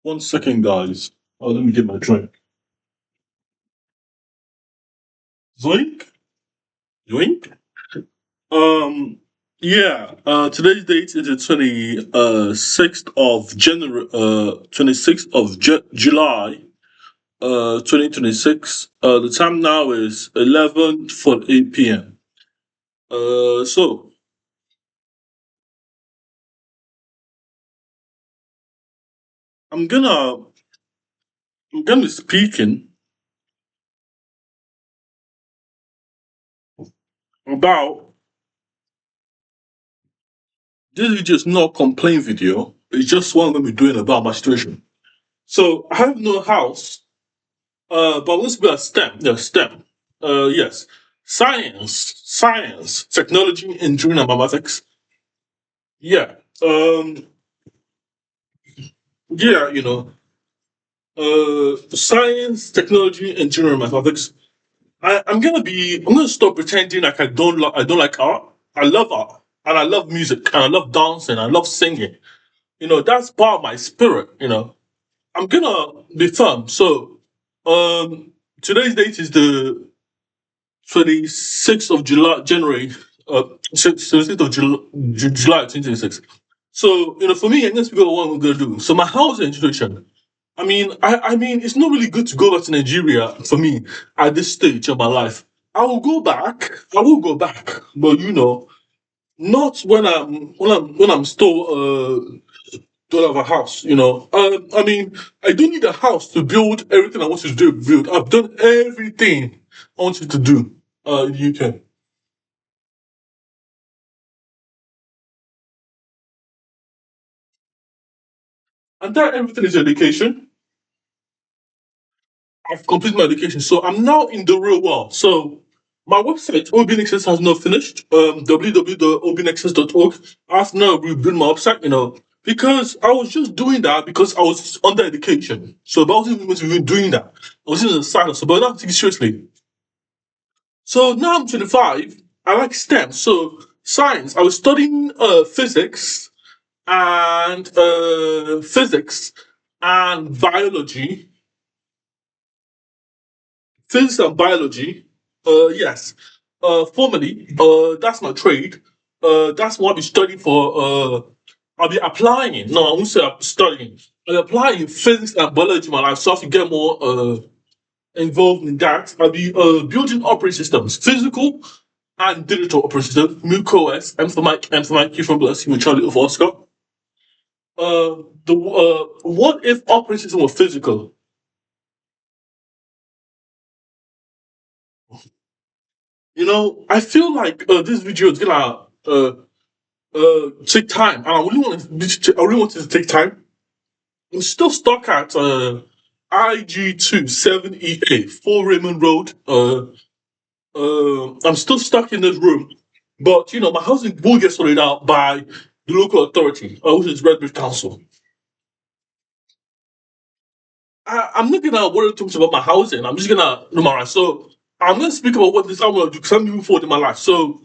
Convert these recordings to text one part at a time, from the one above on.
One second, guys. Oh, let me get my drink. Zoink, zoink. Um, yeah. Today's date is the 26th of January. 26th of July. 2026. The time now is 11:48 p.m. So I'm gonna I'm gonna be speaking about this video is not a complaint video. It's just what I'm gonna be doing about my situation. So I have no house. But let's be a STEM. Yeah, STEM. Yes. Science, technology, engineering, and mathematics. Yeah. Yeah, science, technology, engineering, mathematics. I'm gonna stop pretending like I don't like art. I love art. And I love music. And I love dancing. I love singing. That's part of my spirit, I'm gonna be firm. So today's date is the 26th of January, 26th of July 2026. So, for me, I'm going to speak about what I'm going to do. So, my housing situation. I mean, it's not really good to go back to Nigeria for me at this stage of my life. I will go back. I will go back, but not when I'm still don't have a house. I mean, I don't need a house to build everything I want to do. Build. I've done everything I wanted to do in the UK. And that everything is education. I've completed my education, so I'm now in the real world. So my website OBNexus has not finished. www.obnexus.org. I've now rebuilt my website. Because I was just doing that because I was under education. So I wasn't even doing that. I was in the silence. But now take it seriously. So now I'm 25. I like STEM. So science. I was studying physics and biology, physics and biology. Yes. Formally, that's my trade. That's what I'll be studying for. I'll be applying. No, I won't say I'm studying. I'll be applying physics and biology in my life, so I have to get more involved in that. I'll be building operating systems, physical and digital operating systems, MucoS, M for Mike, Q for Bless, with Charlie of Oscar. The What if operating system was physical? I feel like this video is gonna take time, and I really want it to take time. I'm still stuck at IG27EA 4 Raymond Road. I'm still stuck in this room, but my housing will get sorted out by the local authority, which is Redbridge Council. I'm not gonna worry too much about my housing. I'm just gonna do my life. So I'm gonna speak about what this I want to do because I'm moving forward in my life. So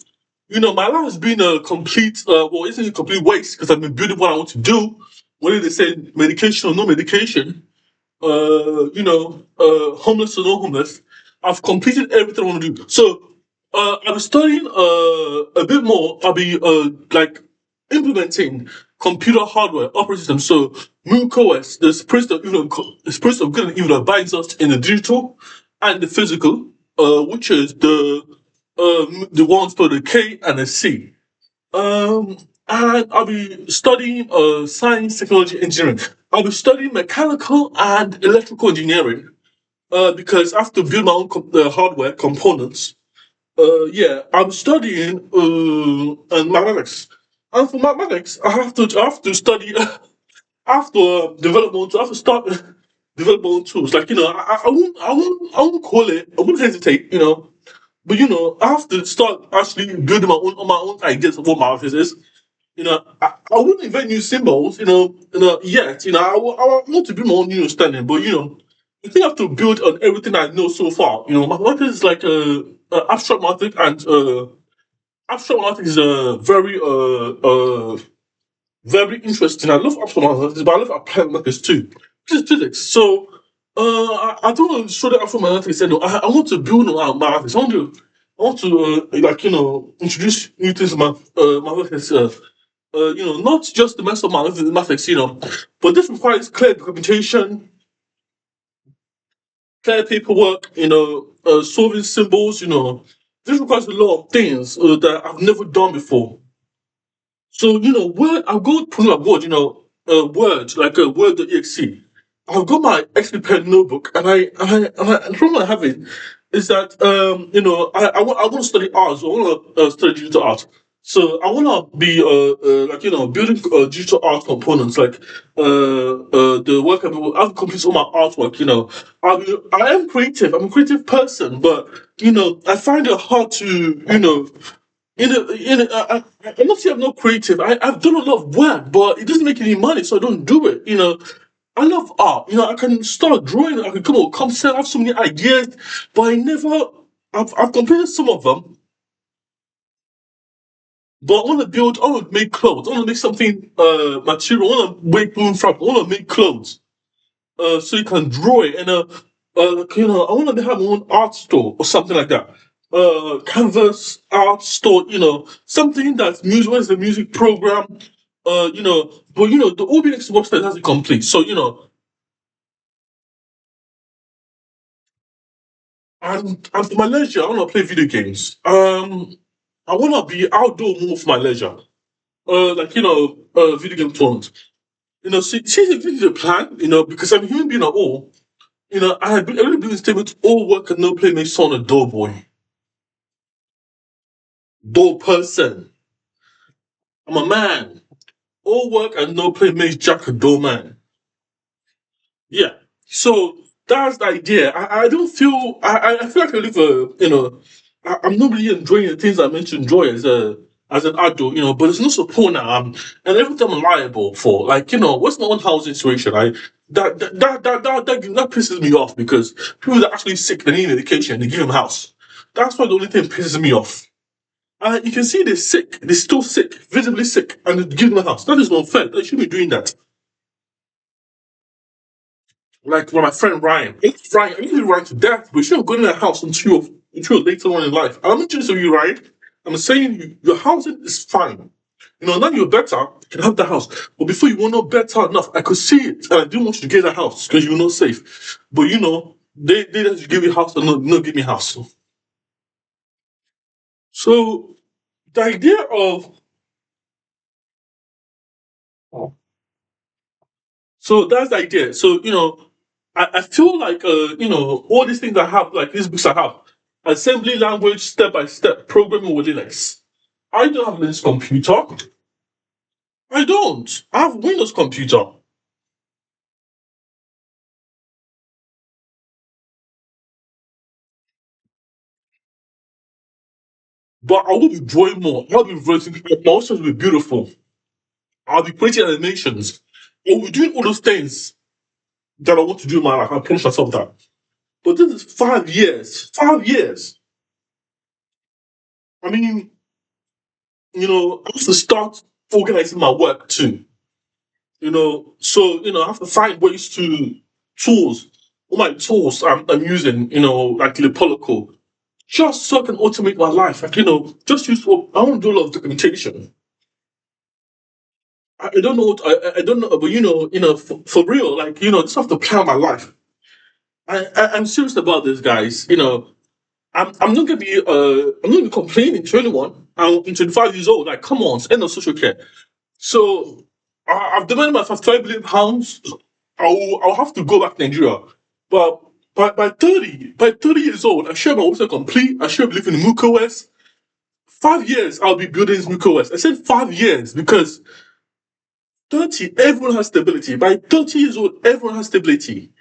my life has been a complete, well, it's a complete waste because I've been building what I want to do. Whether they say medication or no medication, homeless or no homeless, I've completed everything I want to do. So, I'll be studying a bit more. I'll be like implementing computer hardware operating system. So, MoonCOS, the spirit of good and evil that binds us in the digital and the physical, which is the ones for the K and the C. Um, and I'll be studying science, technology, engineering. I'll be studying mechanical and electrical engineering because I have to build my own hardware components. Yeah, I'm studying and mathematics. And for mathematics, I have to study. I have to develop my own. I have to start develop my own tools. Like I won't call it. I wouldn't hesitate. But I have to start actually building my own ideas of what my office is. I wouldn't invent new symbols, yet. I want to build my own new understanding, but I think I have to build on everything I know so far. Mathematics is like abstract mathematics, and abstract mathematics is very interesting. I love abstract mathematics, but I love applied mathematics too. physics. So I don't want to show that from my ethics. No, I want to build on my ethics. I want to like introduce new things to my ethics. Not just the mess of my ethics, but this requires clear documentation, clear paperwork, solving symbols. This requires a lot of things that I've never done before. So, Word, I've got put up Word, Word, like a Word.exe. I've got my XP Pen notebook, and the problem I have it is that, I want to study art, so I want to study digital art. So I want to be, building digital art components, like, the work I've completed all my artwork, I am creative, I'm a creative person, but, I find it hard to, I'm not saying I'm not creative. I've done a lot of work, but it doesn't make any money, so I don't do it. I love art. I can start drawing. I can come up, come set. I have so many ideas, but I never. I've completed some of them, but I want to build. I want to make clothes. I want to make something material. I want to make bloom from. I want to make clothes. So you can draw it, and I want to have my own art store or something like that. Canvas art store, something that's music. What is the music program? But the OBX website hasn't complete. So and for my leisure, I want to play video games. I want to be outdoor more for my leisure. Video game tournaments. See, this is a plan. Because I'm a human being at all. I really believe in statement: all work and no play makes someone a dull boy, dull person. I'm a man. All work and no play makes Jack a dull man. Yeah. So that's the idea. I don't feel I feel like I live I'm not really enjoying the things I meant to enjoy as an adult, but there's no support now. And everything I'm liable for, like, what's my own housing situation? That pisses me off because people that are actually sick, they need medication, they give them a house. That's why the only thing pisses me off. You can see they're sick, they're still sick, visibly sick, and they give them a house. That is not fair. They shouldn't be doing that. Like my friend Ryan. It's Ryan, I usually Ryan to death, but you shouldn't go in that house until later on in life. I'm not just saying you, Ryan. I'm saying your housing is fine. Now you're better, you can have the house. But before you were not better enough, I could see it, and I didn't want you to get the house because you were not safe. But they just give you house and not give me house. So the idea of so that's the idea. So I feel like all these things I have, like these books I have, assembly language, step by step, programming with Linux. I don't have Linux computer. I don't. I have Windows computer. But I will be drawing more. I'll be writing. My also will be beautiful. I'll be creating animations. I will be doing all those things that I want to do in my life. I promise myself that. But this is 5 years. 5 years. I mean, I have to start organizing my work too. So I have to find ways to tools. All my tools I'm using, like Lipolico, just so I can automate my life. Like, just use for I want to do a lot of documentation. I don't know what I don't know, but for real, like just have to plan my life. I'm serious about this, guys. I'm not gonna be I'm not gonna be complaining to anyone. I'm 25 years old. Like, come on, it's end of social care. So I've demanded my £5 billion. I'll have to go back to Nigeria. But by 30 years old, I should have my website complete. I should be living in MucoOS. 5 years, I'll be building this MucoOS. I said 5 years because 30, everyone has stability. By 30 years old, everyone has stability.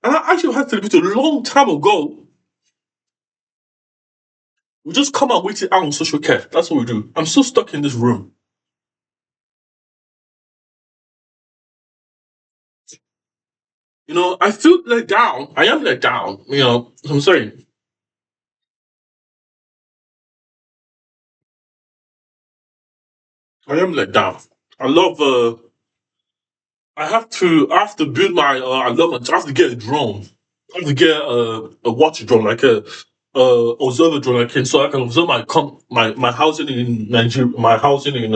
And I actually had stability a long time ago. We just come and wait it out on social care. That's what we do. I'm so stuck in this room. I feel let down. I am let down. I'm sorry. I am let down. I love I have to build my allotment. I have to get a drone. I have to get a watch drone, like a observer drone, so I can observe my housing in Nigeria, my housing in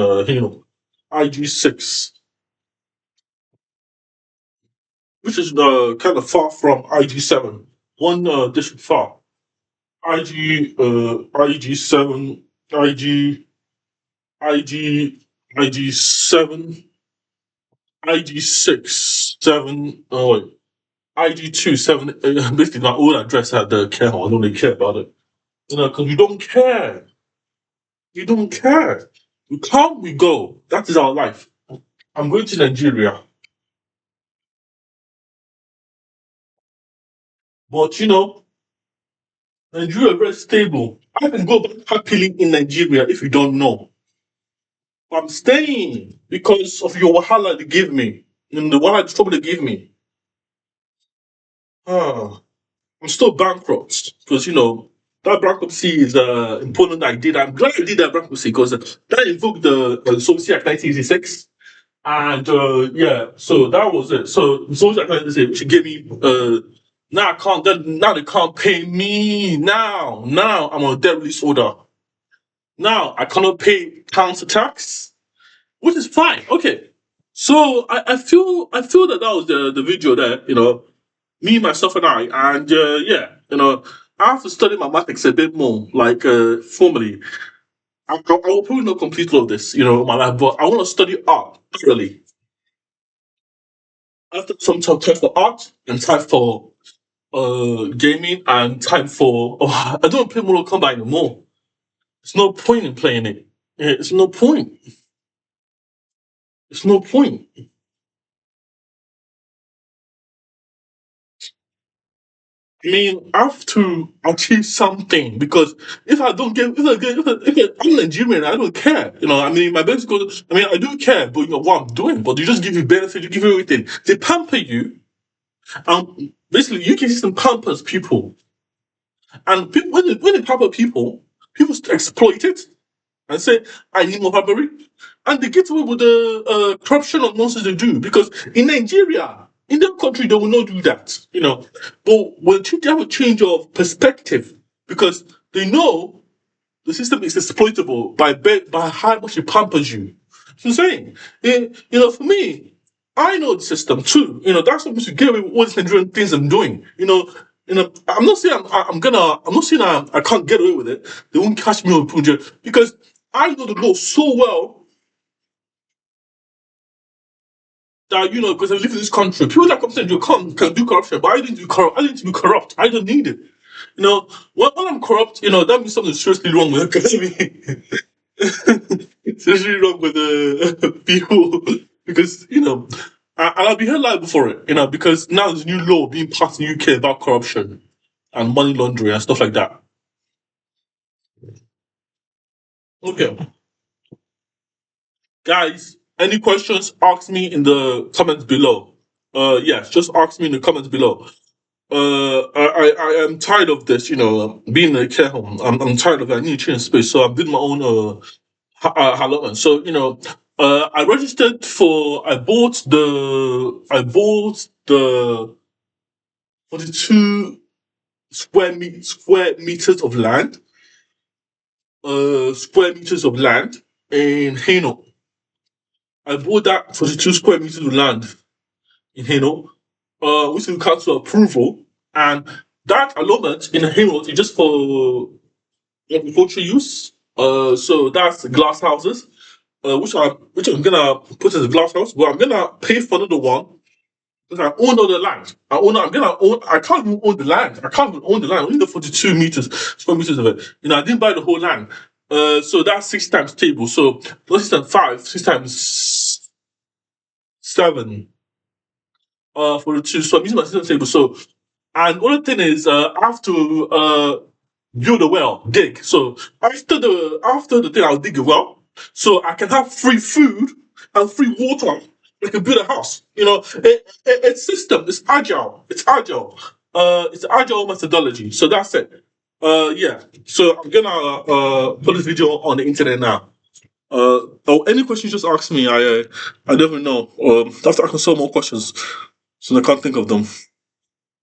IG6, which is kind of far from IG7, one district far. IG7, IG IG IG7, IG6 7. Oh wait, IG2 7. Basically, my old address had the care home. I don't really care about it, because you don't care. You don't care. We come, we go. That is our life. I'm going to Nigeria, but Nigeria is very stable. I can go back happily in Nigeria if you don't know. I'm staying because of your wahala they give me. And the wahala, the trouble they give me. Ah, I'm still bankrupt because that bankruptcy is important that I did. I'm glad I did that bankruptcy because that invoked the Solvency Act 1986. And yeah, so that was it. So Solvency Act 1986, which gave me now I can't now they can't pay me now I'm on a debt release order. Now I cannot pay council tax, which is fine. Okay. So I feel that was the video there, me, myself, and I. And yeah, I have to study mathematics a bit more, like formally. I will probably not complete all of this, my life, but I want to study art thoroughly. I have to some time for art and time for gaming and time for. Oh, I don't play Mortal Kombat anymore. There's no point in playing it. Yeah, it's no point. It's no point. I mean, I have to achieve something because if I'm Nigerian, I don't care. I mean, my basic goal, I mean, I do care, but what I'm doing, but they just give you benefit, you give you everything. They pamper you, and basically, UK system pampers people, and people, when they pamper people, people exploit it and say, I need more bribery. And they get away with the corruption of nonsense they do. Because in Nigeria, in their country, they will not do that. But when they have a change of perspective, because they know the system is exploitable by how much it pampers you. So I'm saying, for me, I know the system too. That's what to get away with all these Nigerian things I'm doing. I'm not saying I'm not saying I can't get away with it. They won't catch me on punja because I know the law so well that because I live in this country. People that come to you can do corruption, but I didn't do corrupt. I didn't do corrupt. I don't need it. When I'm corrupt, that means something seriously wrong with the academy. Seriously wrong with the people because and I'll be held liable for it. Because now there's a new law being passed in the UK about corruption and money laundering and stuff like that. Okay, guys, any questions? Ask me in the comments below. Yes, just ask me in the comments below. I am tired of this. Being in a care home. I'm tired of it. I need to change space, so I'm doing my own allotment. So I registered for. I bought the 42 square meters of land. Square meters of land in Hainault. I bought that 42 square meters of land in Hainault, which will council approval, and that allotment in Hainault is just for agricultural use. So that's glass houses, which I'm gonna put as a glass house. But I'm gonna pay for another one because I own all the land. I'm gonna own. I can't even own the land. I can't even own the land. Only the 42 meters, square meters of it. I didn't buy the whole land. So that's six times table. So not 6 times 5, 6 times 7. For the two. So I'm using my system table. So and other thing is, I have to build a well, dig. So after the thing, I'll dig a well, so I can have free food and free water. I can build a house. It's system. It's agile. It's agile. It's agile methodology. So that's it. Yeah. So I'm gonna put this video on the internet now. Any questions, just ask me. I definitely know. After asking so more questions, so I can't think of them.